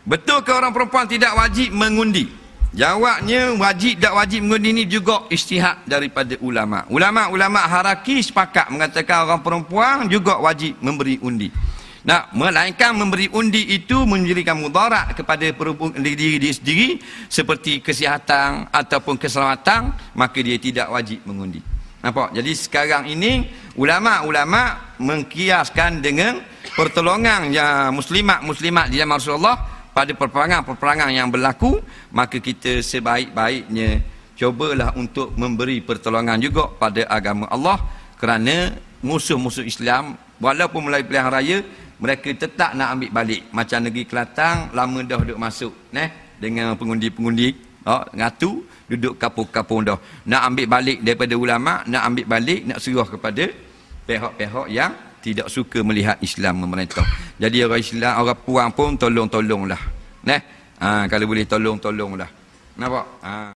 Betul ke orang perempuan tidak wajib mengundi? Jawabnya, wajib tak wajib mengundi ni juga ijtihad daripada ulama. Ulama haraki sepakat mengatakan orang perempuan juga wajib memberi undi. Nah, melainkan memberi undi itu memberikan mudarat kepada diri dia sendiri seperti kesihatan ataupun keselamatan, maka dia tidak wajib mengundi. Nampak? Jadi sekarang ini ulama mengkiaskan dengan pertolongan yang muslimat di zaman Rasulullah pada perperangan yang berlaku, maka kita sebaik-baiknya cubalah untuk memberi pertolongan juga pada agama Allah, kerana musuh-musuh Islam walaupun melalui pilihan raya mereka tetap nak ambil balik. Macam negeri Kelantan lama dah duduk masuk dengan pengundi-pengundi ngatu duduk kapung-kapung dah nak ambil balik daripada ulama, nak ambil balik, nak serah kepada pihak-pihak yang tidak suka melihat Islam memerintah. Jadi orang Islam, orang puang pun tolong-tolonglah. Kalau boleh tolong-tolonglah. Nampak?